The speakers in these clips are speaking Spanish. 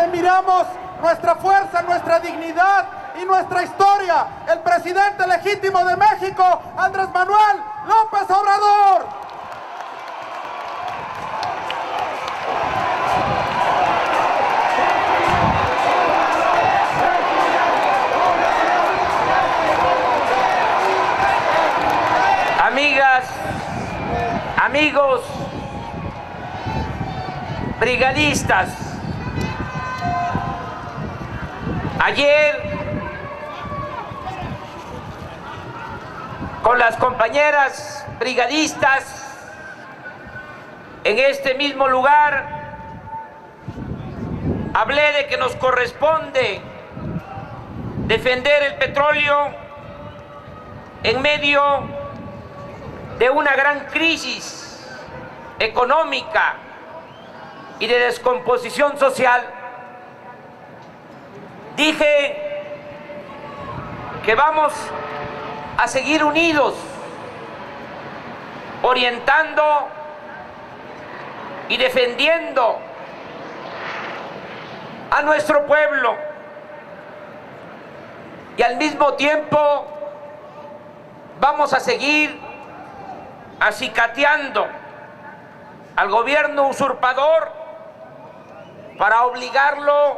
miramos nuestra fuerza, nuestra dignidad y nuestra historia, el presidente legítimo de México, Andrés Manuel López Obrador. Amigas, amigos, brigadistas, ayer con las compañeras brigadistas en este mismo lugar hablé de que nos corresponde defender el petróleo en medio de una gran crisis económica y de descomposición social. Dije que vamos a seguir unidos, orientando y defendiendo a nuestro pueblo, y al mismo tiempo vamos a seguir acicateando al gobierno usurpador para obligarlo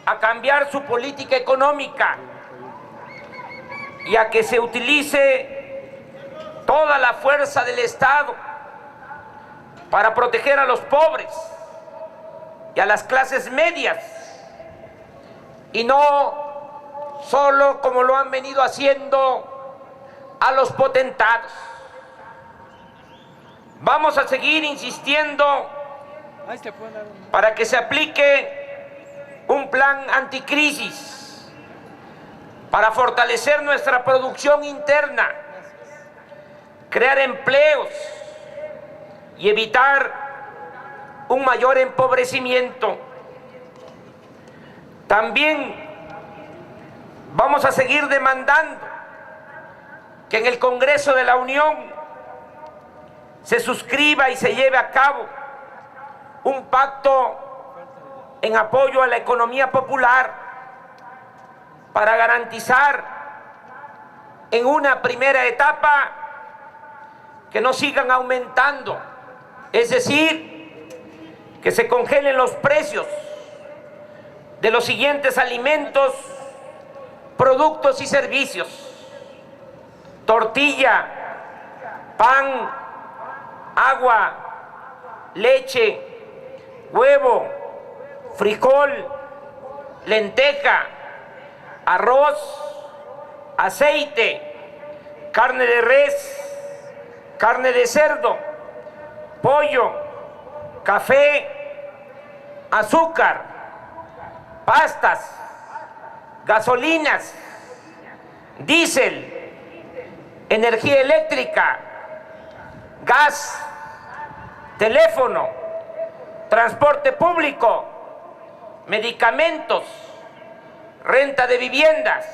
a cambiar su política económica y a que se utilice toda la fuerza del Estado para proteger a los pobres y a las clases medias, y no solo como lo han venido haciendo a los potentados. Vamos a seguir insistiendo para que se aplique un plan anticrisis para fortalecer nuestra producción interna, crear empleos y evitar un mayor empobrecimiento. También vamos a seguir demandando que en el Congreso de la Unión se suscriba y se lleve a cabo un pacto en apoyo a la economía popular para garantizar en una primera etapa que no sigan aumentando, es decir, que se congelen los precios de los siguientes alimentos, productos y servicios: tortilla, pan, agua, leche, huevo, frijol, lenteja, arroz, aceite, carne de res, carne de cerdo, pollo, café, azúcar, pastas, gasolinas, diésel, energía eléctrica, gas, teléfono, transporte público, medicamentos, renta de viviendas,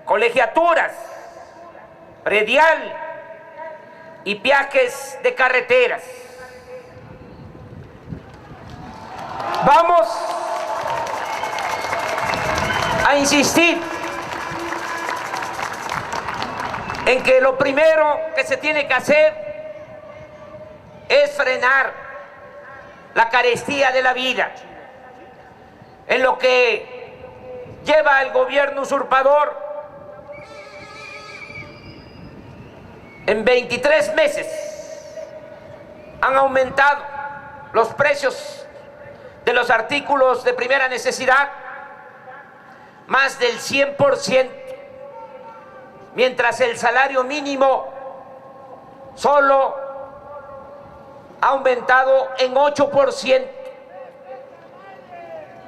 colegiaturas, predial y peajes de carreteras. Vamos a insistir en que lo primero que se tiene que hacer es frenar la carestía de la vida, en lo que lleva el gobierno usurpador. En 23 meses han aumentado los precios de los artículos de primera necesidad más del 100%, mientras el salario mínimo solo ha aumentado en 8%,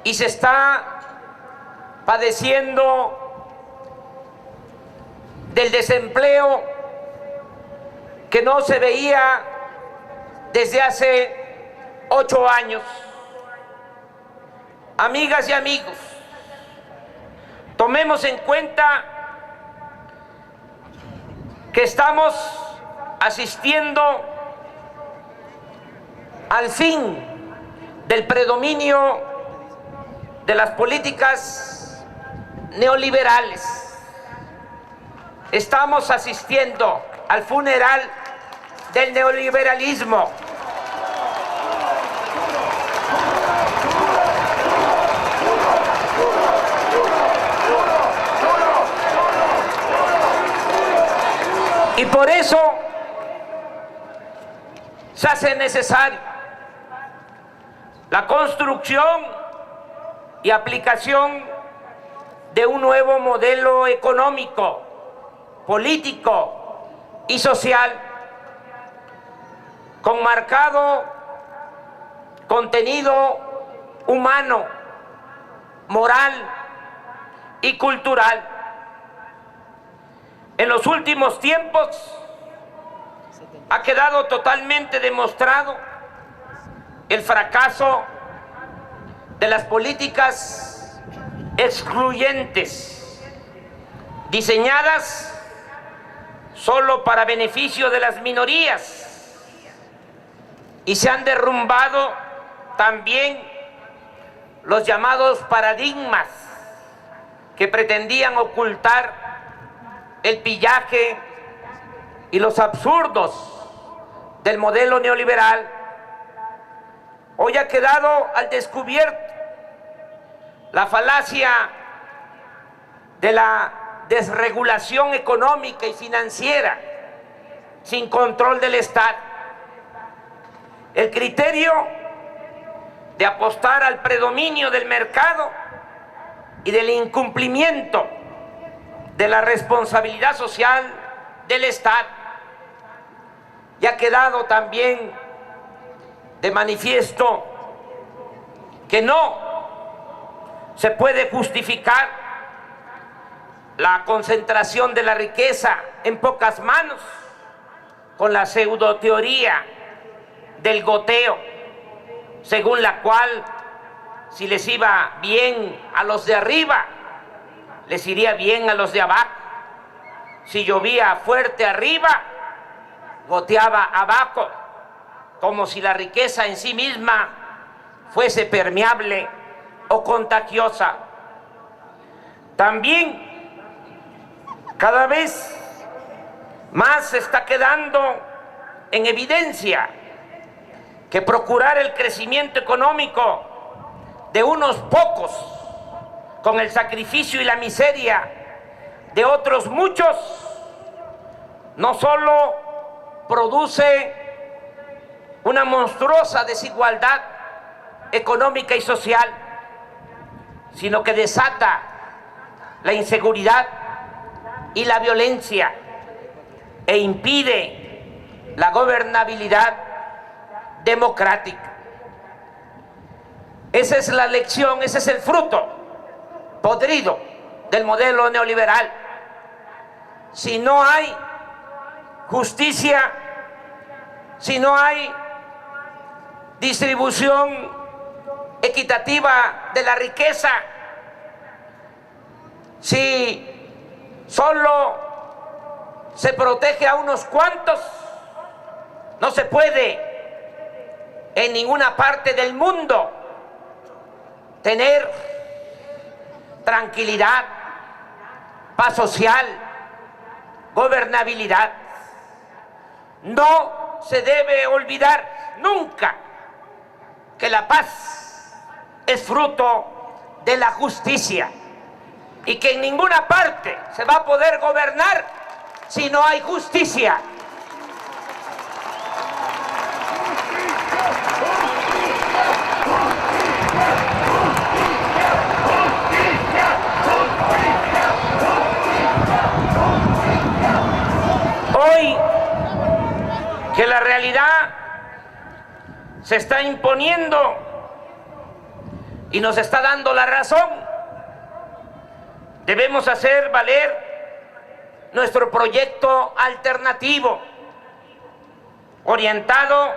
y se está padeciendo del desempleo que no se veía desde hace 8 años. Amigas y amigos, tomemos en cuenta que estamos asistiendo al fin del predominio de las políticas neoliberales. Estamos asistiendo al funeral del neoliberalismo. Y por eso se hace necesario la construcción y aplicación de un nuevo modelo económico, político y social, con marcado contenido humano, moral y cultural. En los últimos tiempos ha quedado totalmente demostrado el fracaso de las políticas excluyentes, diseñadas solo para beneficio de las minorías, y se han derrumbado también los llamados paradigmas que pretendían ocultar el pillaje y los absurdos del modelo neoliberal. Hoy ha quedado al descubierto la falacia de la desregulación económica y financiera sin control del Estado. El criterio de apostar al predominio del mercado y del incumplimiento de la responsabilidad social del Estado. Y ha quedado también de manifiesto que no se puede justificar la concentración de la riqueza en pocas manos con la pseudoteoría del goteo, según la cual si les iba bien a los de arriba, les iría bien a los de abajo. Si llovía fuerte arriba, goteaba abajo, como si la riqueza en sí misma fuese permeable o contagiosa. También cada vez más se está quedando en evidencia que procurar el crecimiento económico de unos pocos con el sacrificio y la miseria de otros muchos no solo produce una monstruosa desigualdad económica y social, sino que desata la inseguridad y la violencia e impide la gobernabilidad democrática. Esa es la lección, ese es el fruto podrido del modelo neoliberal. Si no hay justicia, si no hay distribución equitativa de la riqueza, si solo se protege a unos cuantos, no se puede en ninguna parte del mundo tener tranquilidad, paz social, gobernabilidad. No se debe olvidar nunca que la paz es fruto de la justicia y que en ninguna parte se va a poder gobernar si no hay justicia. Hoy que la realidad se está imponiendo y nos está dando la razón, debemos hacer valer nuestro proyecto alternativo, orientado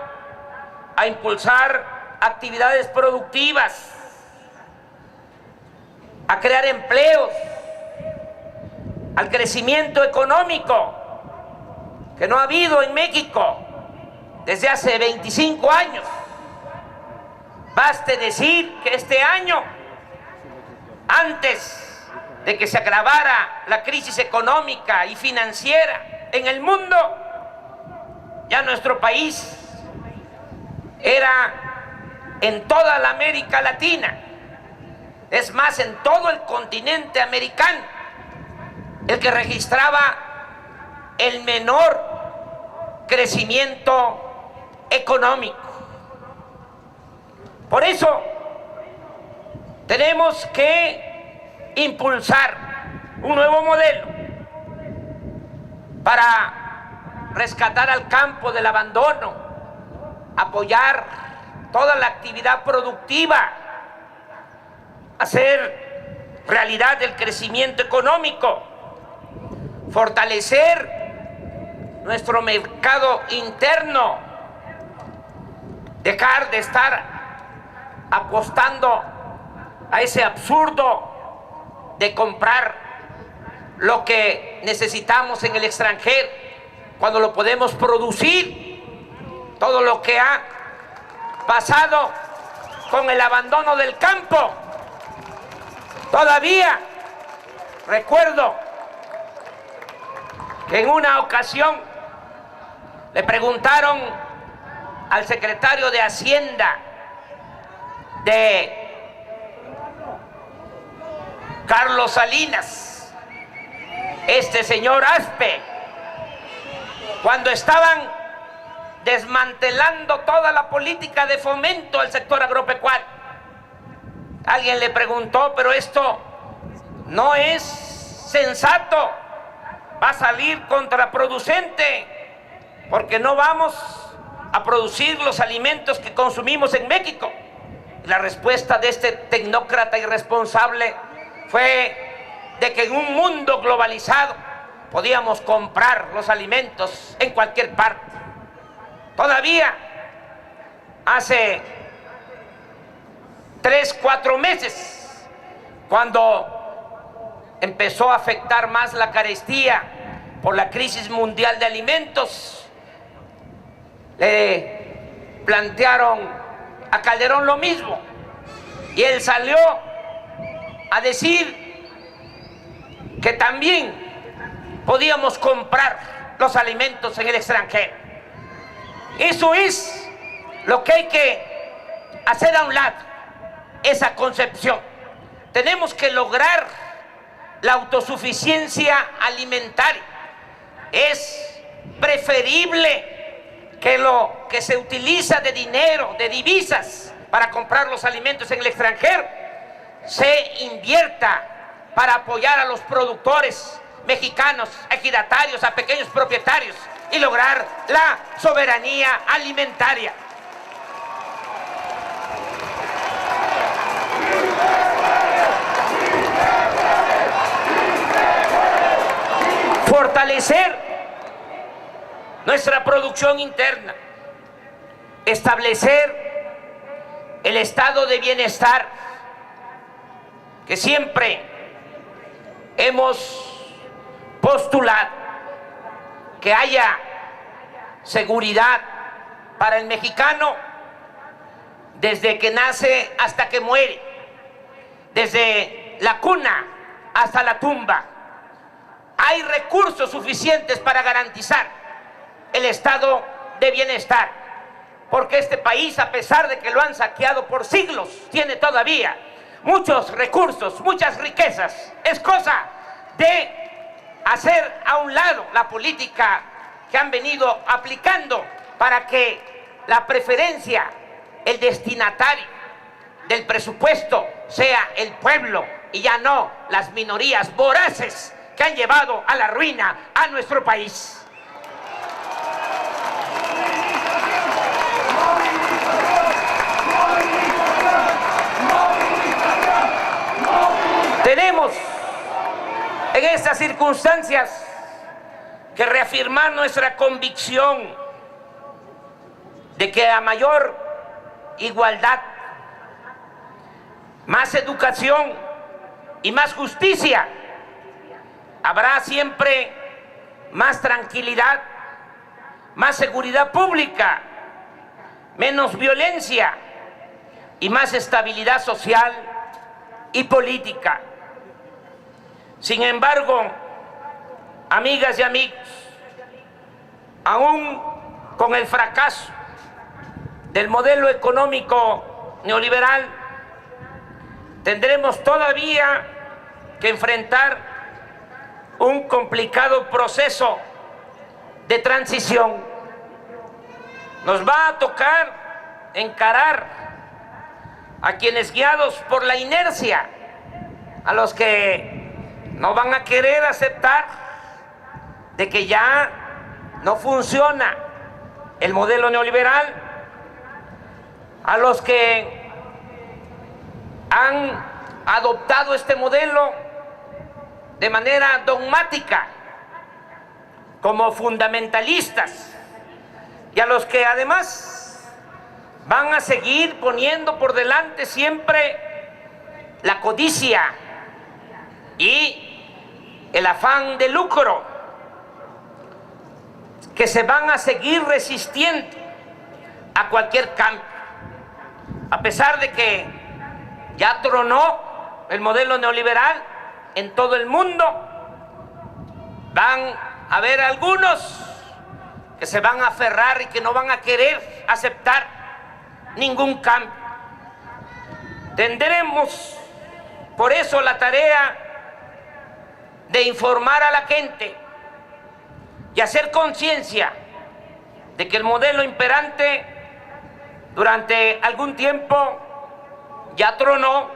a impulsar actividades productivas, a crear empleos, al crecimiento económico que no ha habido en México desde hace 25 años. Baste decir que este año Antes de que se agravara la crisis económica y financiera en el mundo, ya nuestro país era en toda la América Latina, es más, en todo el continente americano, el que registraba el menor crecimiento económico. Por eso tenemos que impulsar un nuevo modelo para rescatar al campo del abandono, apoyar toda la actividad productiva, hacer realidad el crecimiento económico, fortalecer nuestro mercado interno, dejar de estar apostando a ese absurdo de comprar lo que necesitamos en el extranjero, cuando lo podemos producir. Todo lo que ha pasado con el abandono del campo. Todavía recuerdo que en una ocasión le preguntaron al secretario de Hacienda de Carlos Salinas, este señor Aspe, cuando estaban desmantelando toda la política de fomento al sector agropecuario. Alguien le preguntó, pero esto no es sensato, va a salir contraproducente, porque no vamos a producir los alimentos que consumimos en México. La respuesta de este tecnócrata irresponsable fue de que en un mundo globalizado podíamos comprar los alimentos en cualquier parte. Todavía hace 3, 4 meses, cuando empezó a afectar más la carestía por la crisis mundial de alimentos, le plantearon a Calderón lo mismo, y él salió a decir que también podíamos comprar los alimentos en el extranjero. Eso es lo que hay que hacer a un lado, esa concepción. Tenemos que lograr la autosuficiencia alimentaria. Es preferible que lo que se utiliza de dinero, de divisas, para comprar los alimentos en el extranjero, se invierta para apoyar a los productores mexicanos, a ejidatarios, a pequeños propietarios, y lograr la soberanía alimentaria. Fortalecer nuestra producción interna, establecer el estado de bienestar que siempre hemos postulado, que haya seguridad para el mexicano desde que nace hasta que muere, desde la cuna hasta la tumba. Hay recursos suficientes para garantizar el estado de bienestar, porque este país, a pesar de que lo han saqueado por siglos, tiene todavía muchos recursos, muchas riquezas. Es cosa de hacer a un lado la política que han venido aplicando para que la preferencia, el destinatario del presupuesto sea el pueblo y ya no las minorías voraces que han llevado a la ruina a nuestro país. Tenemos en estas circunstancias que reafirmar nuestra convicción de que a mayor igualdad, más educación y más justicia, habrá siempre más tranquilidad, más seguridad pública, menos violencia y más estabilidad social y política. Sin embargo, amigas y amigos, aún con el fracaso del modelo económico neoliberal, tendremos todavía que enfrentar un complicado proceso de transición. Nos va a tocar encarar a quienes, guiados por la inercia, a los que no van a querer aceptar de que ya no funciona el modelo neoliberal, a los que han adoptado este modelo de manera dogmática como fundamentalistas, y a los que además van a seguir poniendo por delante siempre la codicia y el afán de lucro, que se van a seguir resistiendo a cualquier cambio, a pesar de que ya tronó el modelo neoliberal en todo el mundo. Van a haber algunos que se van a aferrar y que no van a querer aceptar ningún cambio. Tendremos por eso la tarea de informar a la gente y hacer conciencia de que el modelo imperante durante algún tiempo ya tronó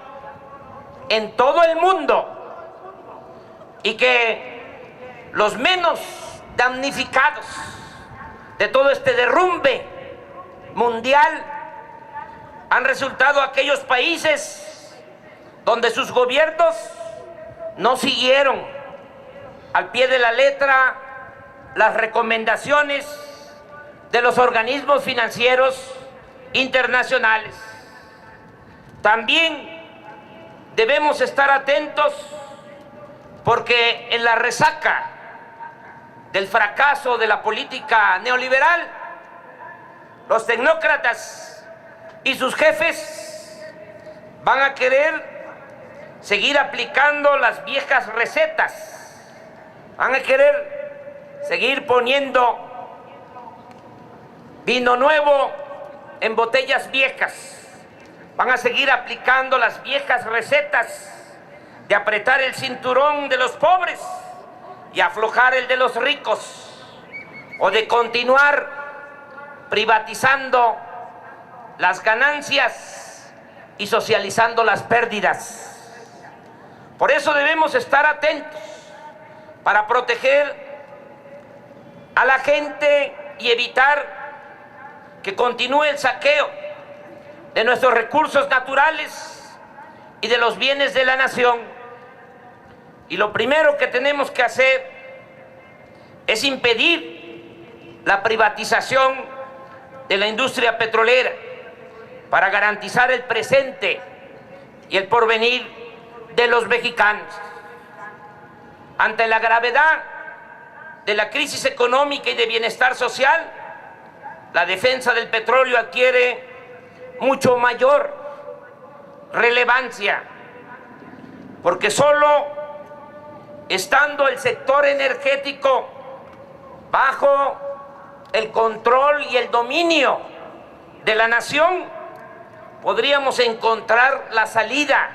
en todo el mundo, y que los menos damnificados de todo este derrumbe mundial han resultado aquellos países donde sus gobiernos no siguieron al pie de la letra las recomendaciones de los organismos financieros internacionales. También debemos estar atentos porque en la resaca del fracaso de la política neoliberal, los tecnócratas y sus jefes van a querer seguir aplicando las viejas recetas, van a querer seguir poniendo vino nuevo en botellas viejas, van a seguir aplicando las viejas recetas de apretar el cinturón de los pobres y aflojar el de los ricos, o de continuar privatizando las ganancias y socializando las pérdidas. Por eso debemos estar atentos para proteger a la gente y evitar que continúe el saqueo de nuestros recursos naturales y de los bienes de la nación. Y lo primero que tenemos que hacer es impedir la privatización de la industria petrolera para garantizar el presente y el porvenir de los mexicanos. Ante la gravedad de la crisis económica y de bienestar social, la defensa del petróleo adquiere mucho mayor relevancia, porque solo estando el sector energético bajo el control y el dominio de la nación, podríamos encontrar la salida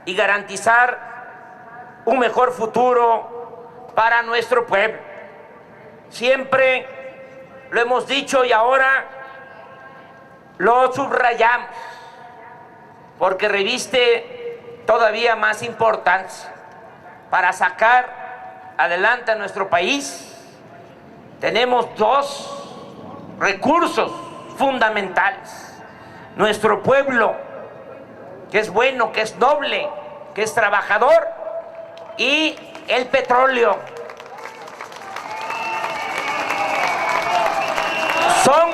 y garantizar un mejor futuro para nuestro pueblo. Siempre lo hemos dicho y ahora lo subrayamos, porque reviste todavía más importancia. Para sacar adelante a nuestro país, tenemos dos recursos fundamentales: nuestro pueblo, que es bueno, que es noble, que es trabajador, y el petróleo. Son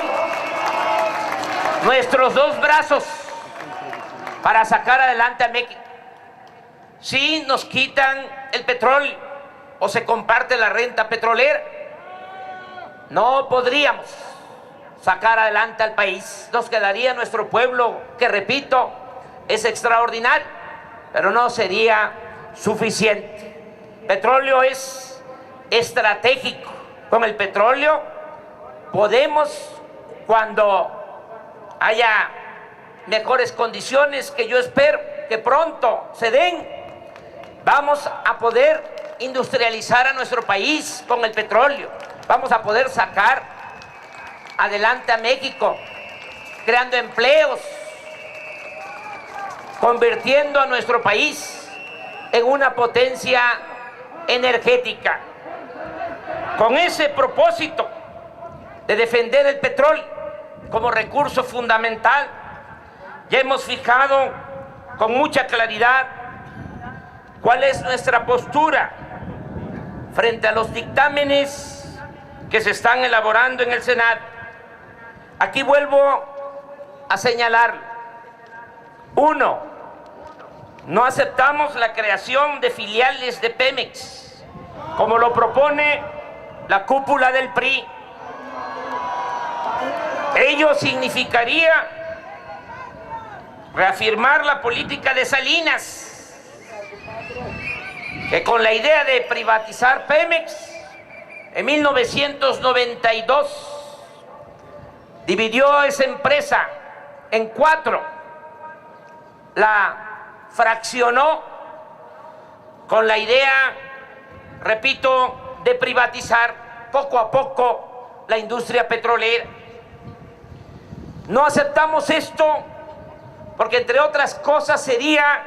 nuestros dos brazos para sacar adelante a México. Si nos quitan el petróleo o se comparte la renta petrolera, no podríamos sacar adelante al país. Nos quedaría nuestro pueblo, que repito, es extraordinario, pero no sería suficiente. Petróleo es estratégico. Con el petróleo podemos, cuando haya mejores condiciones, que yo espero que pronto se den, vamos a poder industrializar a nuestro país con el petróleo. Vamos a poder sacar adelante a México, creando empleos, convirtiendo a nuestro país en una potencia energética. Con ese propósito de defender el petróleo como recurso fundamental, ya hemos fijado con mucha claridad cuál es nuestra postura frente a los dictámenes que se están elaborando en el Senado. Aquí vuelvo a señalar: 1, no aceptamos la creación de filiales de Pemex, como lo propone la cúpula del PRI. Ello significaría reafirmar la política de Salinas, que con la idea de privatizar Pemex en 1992 dividió esa empresa en 4, la fraccionó con la idea, repito, de privatizar poco a poco la industria petrolera. No aceptamos esto porque, entre otras cosas, sería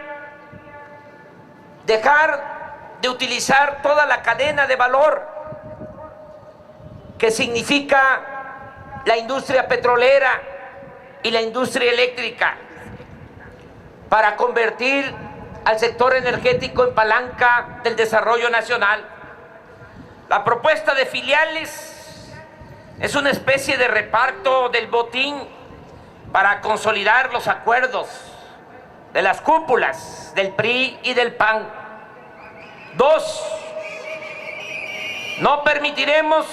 dejar de utilizar toda la cadena de valor que significa la industria petrolera y la industria eléctrica para convertir al sector energético en palanca del desarrollo nacional. La propuesta de filiales es una especie de reparto del botín para consolidar los acuerdos de las cúpulas del PRI y del PAN. 2, no permitiremos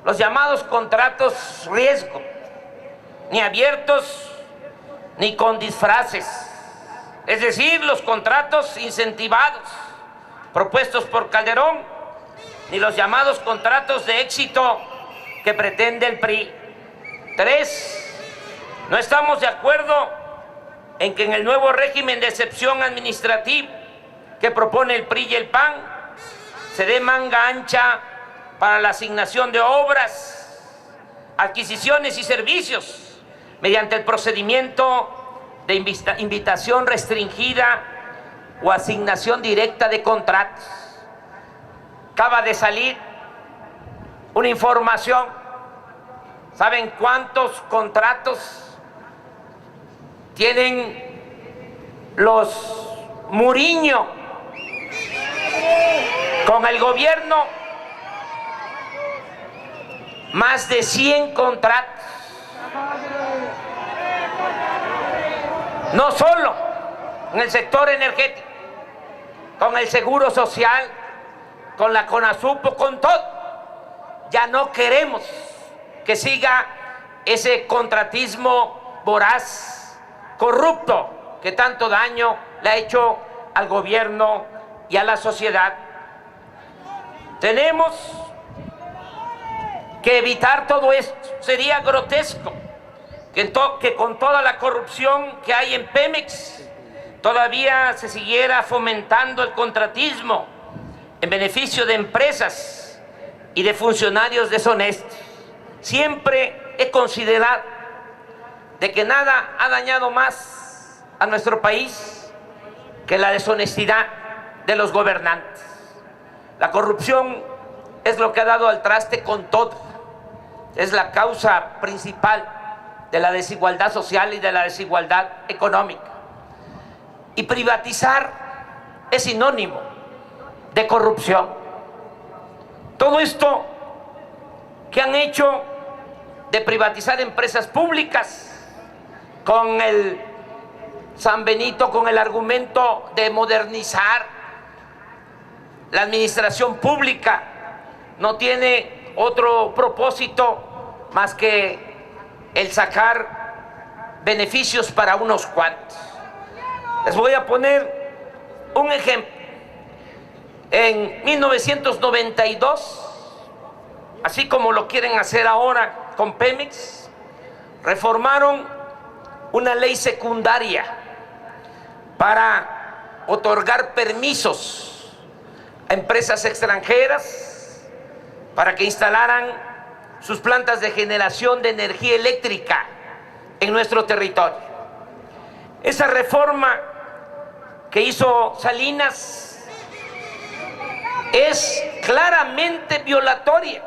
los llamados contratos riesgo, ni abiertos ni con disfraces, es decir, los contratos incentivados propuestos por Calderón, ni los llamados contratos de éxito que pretende el PRI. 3, no estamos de acuerdo en que en el nuevo régimen de excepción administrativa que propone el PRI y el PAN se dé manga ancha para la asignación de obras, adquisiciones y servicios mediante el procedimiento de invitación restringida o asignación directa de contratos. Acaba de salir una información. ¿Saben cuántos contratos tienen los Muriño con el gobierno? Más de 100 contratos. No solo en el sector energético, con el Seguro Social, con la CONASUPO, con todo. Ya no queremos que siga ese contratismo voraz, corrupto, que tanto daño le ha hecho al gobierno y a la sociedad. Tenemos que evitar todo esto. Sería grotesco que con toda la corrupción que hay en Pemex todavía se siguiera fomentando el contratismo en beneficio de empresas y de funcionarios deshonestos. Siempre he considerado de que nada ha dañado más a nuestro país que la deshonestidad de los gobernantes. La corrupción es lo que ha dado al traste con todo. Es la causa principal de la desigualdad social y de la desigualdad económica. Y privatizar es sinónimo de corrupción. Todo esto que han hecho de privatizar empresas públicas con el San Benito, con el argumento de modernizar la administración pública, no tiene otro propósito más que el sacar beneficios para unos cuantos. Les voy a poner un ejemplo. En 1992, así como lo quieren hacer ahora con Pemex, reformaron una ley secundaria para otorgar permisos a empresas extranjeras para que instalaran sus plantas de generación de energía eléctrica en nuestro territorio. Esa reforma que hizo Salinas es claramente violatoria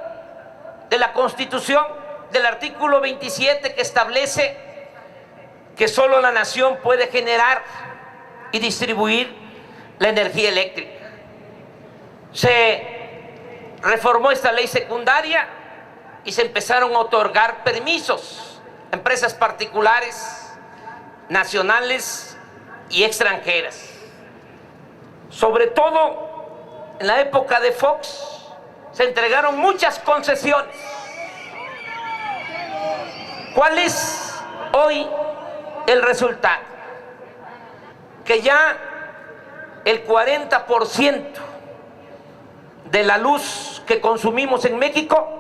de la Constitución, del artículo 27, que establece que solo la nación puede generar y distribuir la energía eléctrica. Se reformó esta ley secundaria y se empezaron a otorgar permisos a empresas particulares, nacionales y extranjeras. Sobre todo en la época de Fox se entregaron muchas concesiones. ¿Cuál es hoy el resultado? Que ya el 40% de la luz que consumimos en México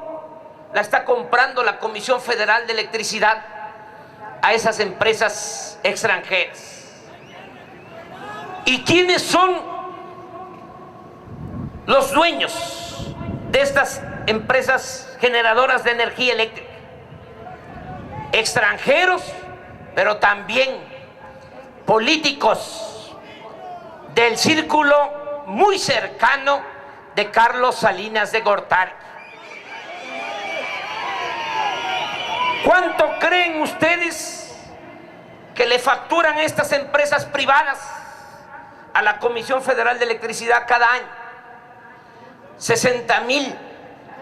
la está comprando la Comisión Federal de Electricidad a esas empresas extranjeras. ¿Y quiénes son los dueños de estas empresas generadoras de energía eléctrica? Extranjeros, pero también políticos del círculo muy cercano de Carlos Salinas de Gortari. ¿Cuánto creen ustedes que le facturan estas empresas privadas a la Comisión Federal de Electricidad cada año? 60,000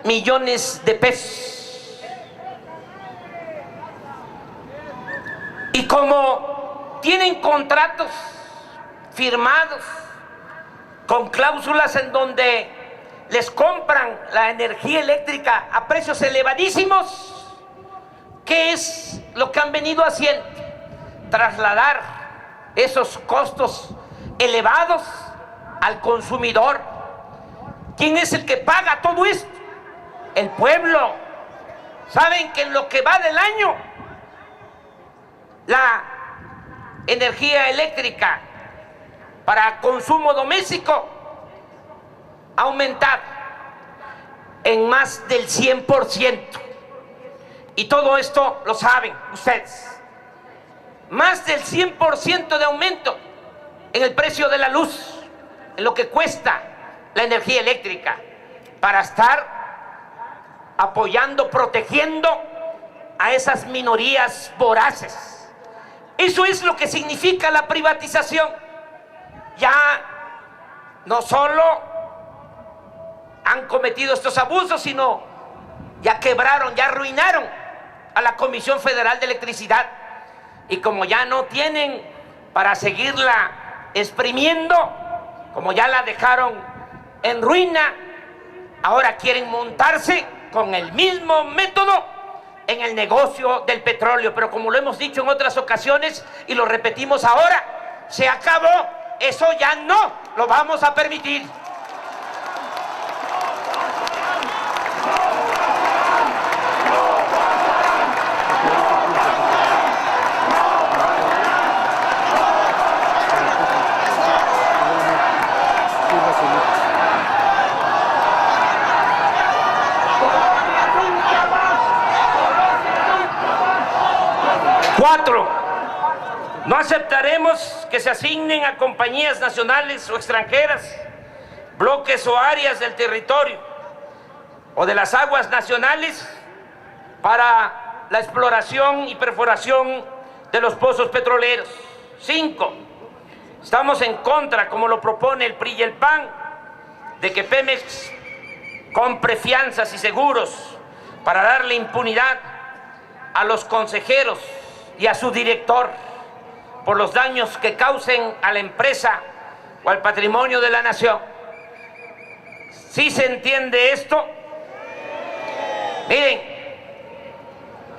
millones de pesos. Y como tienen contratos firmados con cláusulas en donde les compran la energía eléctrica a precios elevadísimos, ¿qué es lo que han venido haciendo? Trasladar esos costos elevados al consumidor. ¿Quién es el que paga todo esto? El pueblo. ¿Saben que en lo que va del año la energía eléctrica para consumo doméstico ha aumentado en más del 100%? Y todo esto lo saben ustedes. Más del 100% de aumento en el precio de la luz, en lo que cuesta la energía eléctrica, para estar apoyando, protegiendo a esas minorías voraces. Eso es lo que significa la privatización. Ya no solo han cometido estos abusos, sino ya quebraron, ya arruinaron a la Comisión Federal de Electricidad. Y como ya no tienen para seguirla exprimiendo, como ya la dejaron en ruina, ahora quieren montarse con el mismo método en el negocio del petróleo. Pero como lo hemos dicho en otras ocasiones y lo repetimos ahora, se acabó. Eso ya no lo vamos a permitir. Cuatro, no aceptaremos que se asignen a compañías nacionales o extranjeras bloques o áreas del territorio o de las aguas nacionales para la exploración y perforación de los pozos petroleros. 5, estamos en contra, como lo propone el PRI y el PAN, de que Pemex compre fianzas y seguros para darle impunidad a los consejeros y a su director por los daños que causen a la empresa o al patrimonio de la nación. ¿Sí se entiende esto? Miren,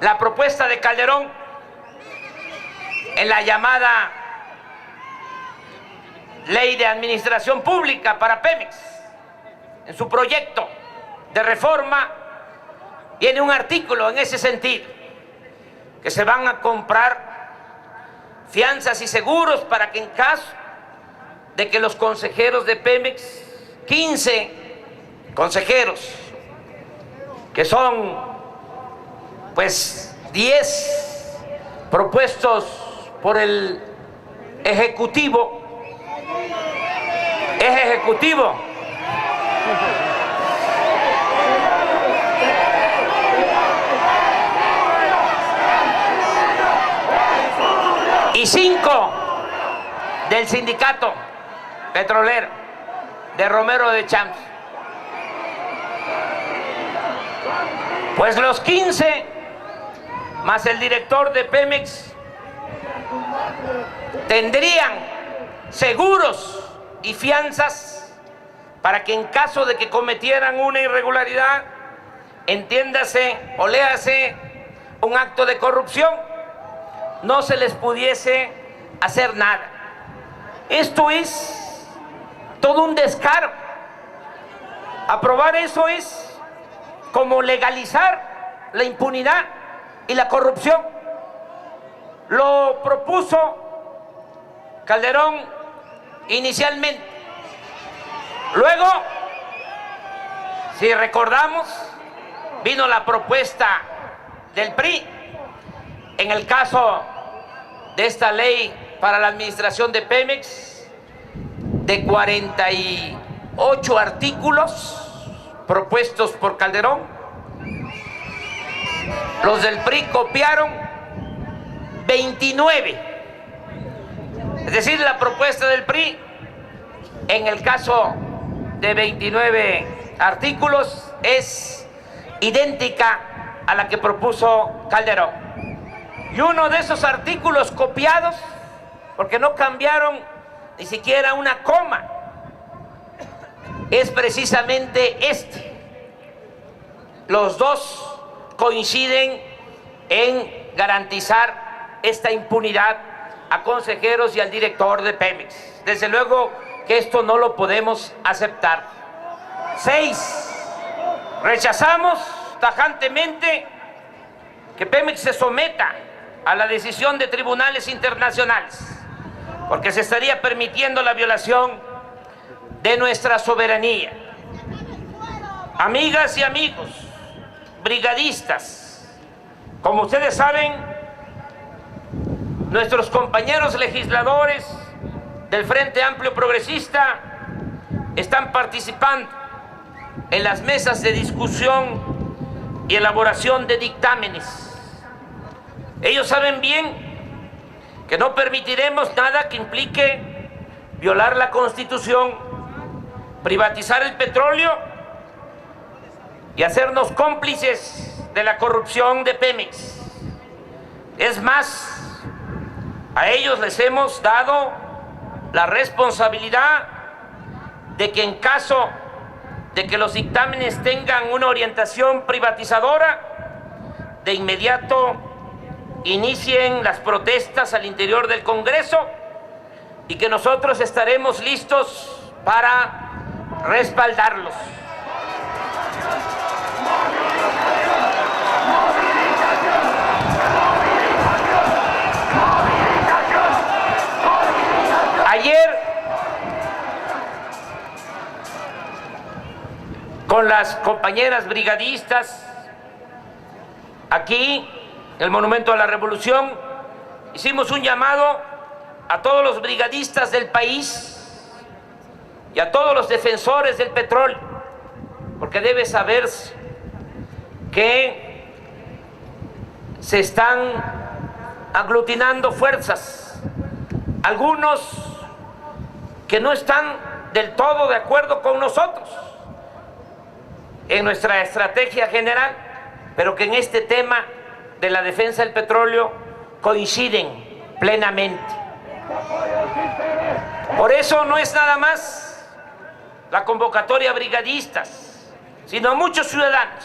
la propuesta de Calderón en la llamada ley de administración pública para Pemex, en su proyecto de reforma, viene un artículo en ese sentido, que se van a comprar fianzas y seguros para que en caso de que los consejeros de Pemex, 15 consejeros, que son pues 10 propuestos por el Ejecutivo, y 5 del sindicato petrolero de Romero de Champs. Pues los 15 más el director de Pemex tendrían seguros y fianzas para que en caso de que cometieran una irregularidad, entiéndase o léase un acto de corrupción, no se les pudiese hacer nada. Esto es todo un descaro. Aprobar eso es como legalizar la impunidad y la corrupción. Lo propuso Calderón inicialmente. Luego, si recordamos, vino la propuesta del PRI en el caso de esta ley para la administración de Pemex, de 48 artículos propuestos por Calderón. Los del PRI copiaron 29. Es decir, la propuesta del PRI, en el caso de 29 artículos, es idéntica a la que propuso Calderón. Y uno de esos artículos copiados, porque no cambiaron ni siquiera una coma, es precisamente este. Los dos coinciden en garantizar esta impunidad a consejeros y al director de Pemex. Desde luego que esto no lo podemos aceptar. 6. Rechazamos tajantemente que Pemex se someta a la decisión de tribunales internacionales, porque se estaría permitiendo la violación de nuestra soberanía. Amigas y amigos, brigadistas, como ustedes saben, nuestros compañeros legisladores del Frente Amplio Progresista están participando en las mesas de discusión y elaboración de dictámenes. Ellos saben bien que no permitiremos nada que implique violar la Constitución, privatizar el petróleo y hacernos cómplices de la corrupción de Pemex. Es más, a ellos les hemos dado la responsabilidad de que en caso de que los dictámenes tengan una orientación privatizadora, de inmediato inicien las protestas al interior del Congreso y que nosotros estaremos listos para respaldarlos. Ayer, con las compañeras brigadistas, aquí, en el Monumento a la Revolución, hicimos un llamado a todos los brigadistas del país y a todos los defensores del petróleo, porque debe saberse que se están aglutinando fuerzas, algunos que no están del todo de acuerdo con nosotros en nuestra estrategia general, pero que en este tema de la defensa del petróleo coinciden plenamente. Por eso no es nada más la convocatoria a brigadistas, sino a muchos ciudadanos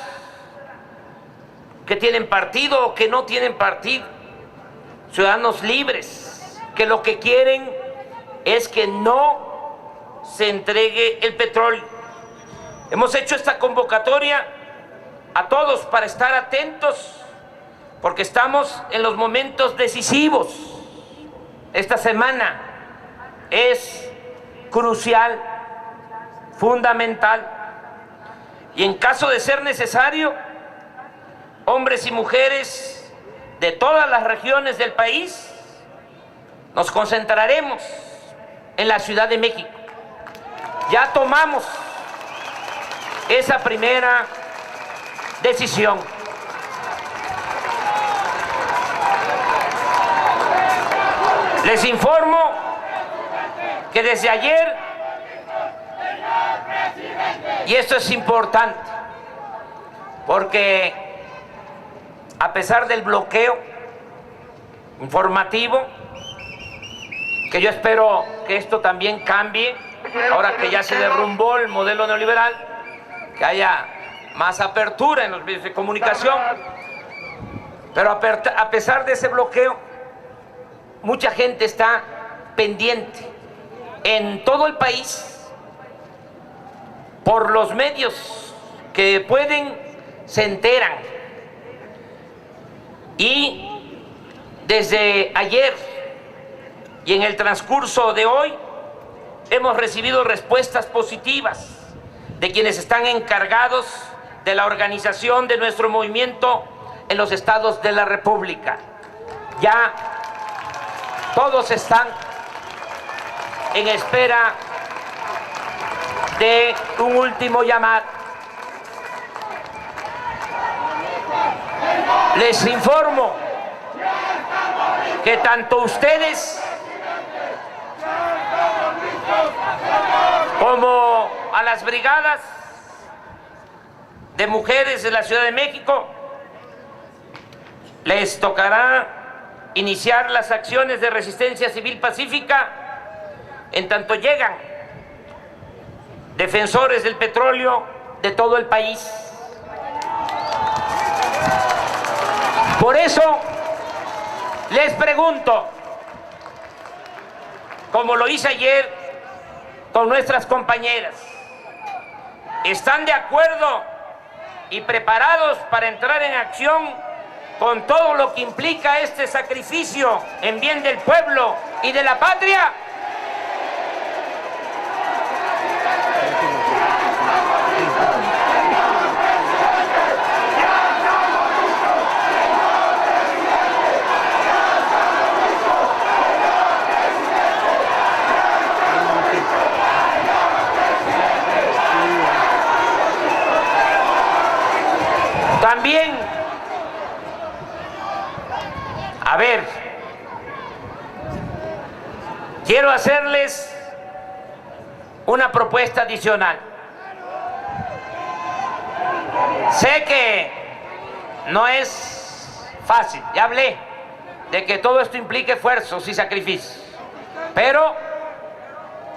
que tienen partido o que no tienen partido, ciudadanos libres, que lo que quieren es que no se entregue el petróleo. Hemos hecho esta convocatoria a todos para estar atentos, porque estamos en los momentos decisivos. Esta semana es crucial, fundamental, y en caso de ser necesario, hombres y mujeres de todas las regiones del país, nos concentraremos en la Ciudad de México. Ya tomamos esa primera decisión. Les informo que desde ayer, y esto es importante, porque a pesar del bloqueo informativo, que yo espero que esto también cambie, ahora que ya se derrumbó el modelo neoliberal, que haya más apertura en los medios de comunicación, pero a pesar de ese bloqueo, mucha gente está pendiente en todo el país por los medios que pueden, se enteran. Y desde ayer y en el transcurso de hoy hemos recibido respuestas positivas de quienes están encargados de la organización de nuestro movimiento en los estados de la República. Ya todos están en espera de un último llamado. Les informo que tanto ustedes como a las brigadas de mujeres de la Ciudad de México les tocará iniciar las acciones de resistencia civil pacífica en tanto llegan defensores del petróleo de todo el país. Por eso les pregunto, como lo hice ayer con nuestras compañeras, ¿están de acuerdo y preparados para entrar en acción con todo lo que implica este sacrificio en bien del pueblo y de la patria? También, a ver, quiero hacerles una propuesta adicional. Sé que no es fácil, ya hablé de que todo esto implica esfuerzos y sacrificios, pero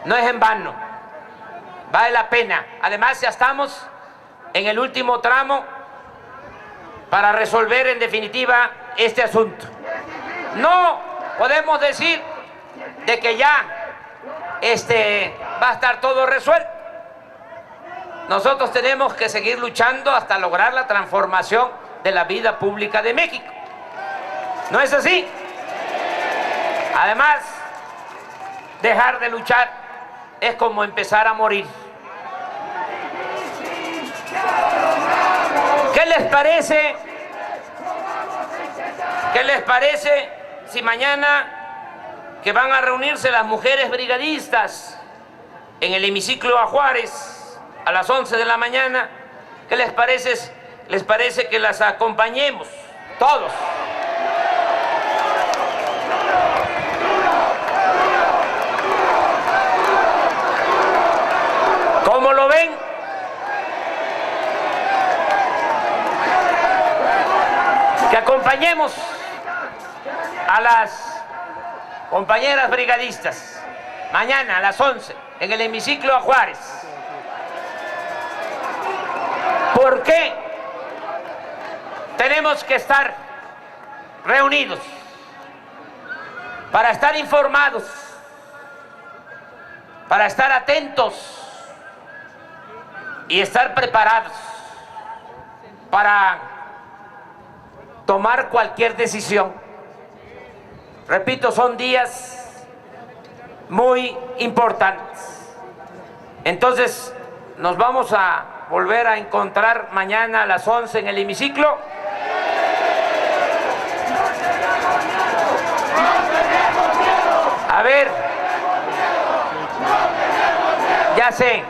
no es en vano, vale la pena. Además, ya estamos en el último tramo para resolver en definitiva este asunto. No podemos decir de que ya va a estar todo resuelto. Nosotros tenemos que seguir luchando hasta lograr la transformación de la vida pública de México. ¿No es así? Además, dejar de luchar es como empezar a morir. ¿Qué les parece? ¿Qué les parece si mañana que van a reunirse las mujeres brigadistas en el hemiciclo a Juárez a las 11 de la mañana, qué les parece que las acompañemos todos? ¿Cómo lo ven? Que acompañemos a las compañeras brigadistas mañana a las 11 en el hemiciclo a Juárez. ¿Por qué tenemos que estar reunidos? Para estar informados para estar atentos y estar preparados para tomar cualquier decisión. Repito, son días muy importantes. Entonces, nos vamos a volver a encontrar mañana a las 11 en el hemiciclo. A ver, ya sé.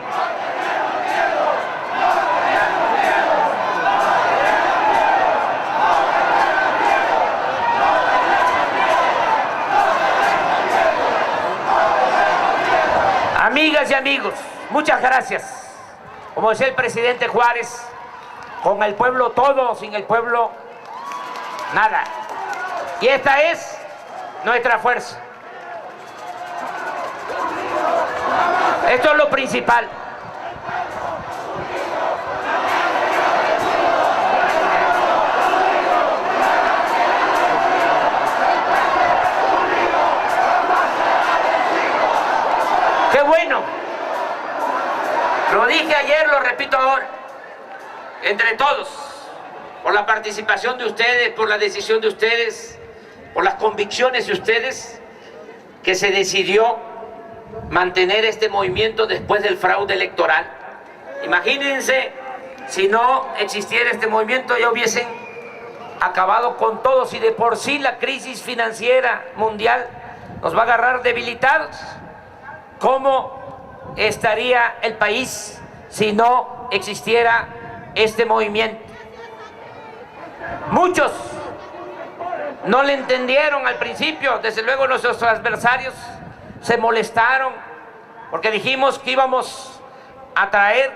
Amigas y amigos, muchas gracias. Como decía el presidente Juárez, con el pueblo todo, sin el pueblo nada. Y esta es nuestra fuerza. Esto es lo principal. ¡Qué bueno! Lo dije ayer, lo repito ahora. Entre todos, por la participación de ustedes, por la decisión de ustedes, por las convicciones de ustedes, que se decidió mantener este movimiento después del fraude electoral. Imagínense si no existiera este movimiento, ya hubiesen acabado con todos, y de por sí la crisis financiera mundial nos va a agarrar debilitados. ¿Cómo estaría el país si no existiera este movimiento? Muchos no le entendieron al principio, desde luego nuestros adversarios se molestaron porque dijimos que íbamos a traer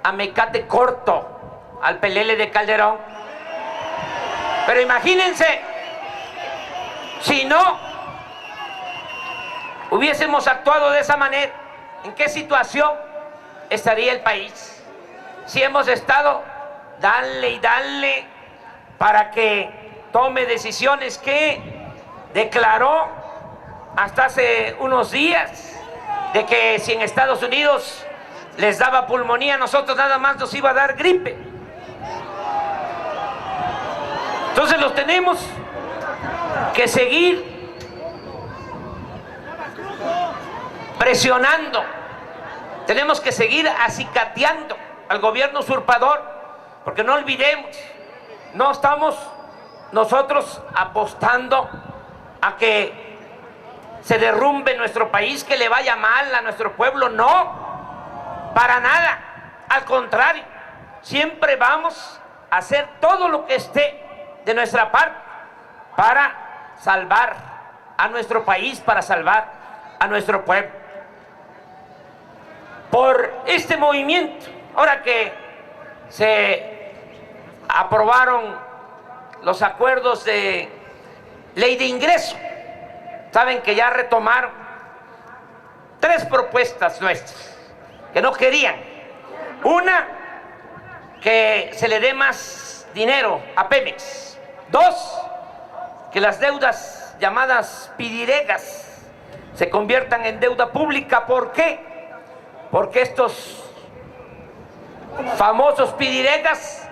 a mecate corto al pelele de Calderón. Pero imagínense, si no hubiésemos actuado de esa manera, ¿en qué situación estaría el país? Si hemos estado dale y dale para que tome decisiones que declaró hasta hace unos días, de que si en Estados Unidos les daba pulmonía, a nosotros nada más nos iba a dar gripe. Entonces los tenemos que seguir presionando, tenemos que seguir acicateando al gobierno usurpador, porque no olvidemos, no estamos nosotros apostando a que se derrumbe nuestro país, que le vaya mal a nuestro pueblo, no, para nada, al contrario, siempre vamos a hacer todo lo que esté de nuestra parte para salvar a nuestro país, para salvar a nuestro pueblo. Por este movimiento, ahora que se aprobaron los acuerdos de ley de ingreso, saben que ya retomaron 3 propuestas nuestras que no querían. Una, que se le dé más dinero a Pemex. 2, que las deudas llamadas pidiregas se conviertan en deuda pública. ¿Por qué? Porque estos famosos pidiregas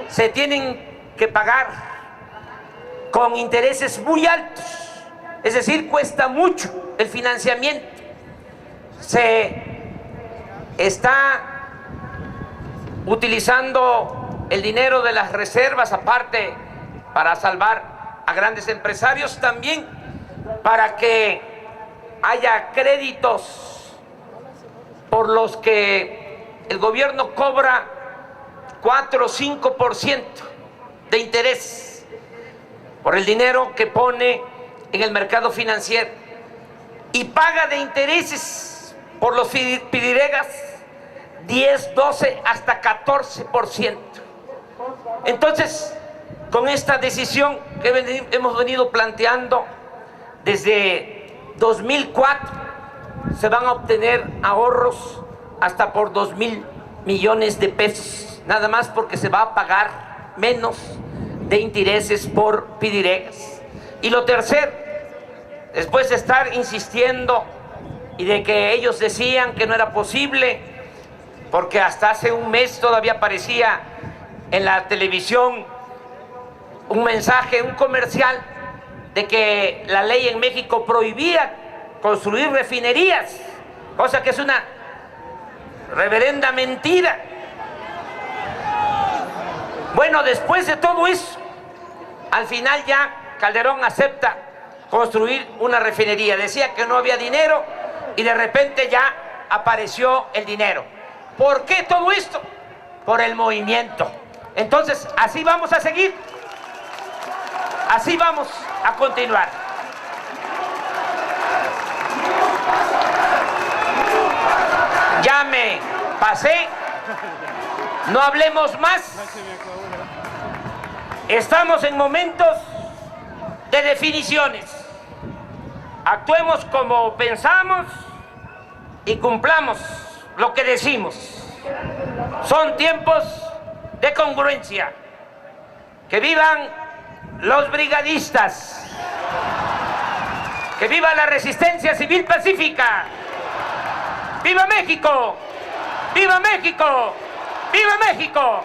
se tienen que pagar con intereses muy altos, es decir, cuesta mucho el financiamiento. Se está utilizando el dinero de las reservas, aparte para salvar a grandes empresarios, también para que haya créditos por los que el gobierno cobra 4 o 5% de interés por el dinero que pone en el mercado financiero, y paga de intereses por los pidiregas 10, 12, hasta 14%. Entonces, con esta decisión que hemos venido planteando desde 2004, se van a obtener ahorros hasta por 2,000 millones de pesos, nada más porque se va a pagar menos de intereses por pidiregas. Y lo tercero, después de estar insistiendo y de que ellos decían que no era posible, porque hasta hace un mes todavía aparecía en la televisión un mensaje, un comercial, de que la ley en México prohibía construir refinerías, cosa que es una reverenda mentira. Bueno, después de todo eso, al final ya Calderón acepta construir una refinería. Decía que no había dinero y de repente ya apareció el dinero. ¿Por qué todo esto? Por el movimiento. Entonces, así vamos a seguir. Así vamos a continuar. Ya me pasé. No hablemos más. Estamos en momentos de definiciones. Actuemos como pensamos y cumplamos lo que decimos. Son tiempos de congruencia. Que vivan los brigadistas. Que viva la resistencia civil pacífica. ¡Viva México! ¡Viva México! ¡Viva México!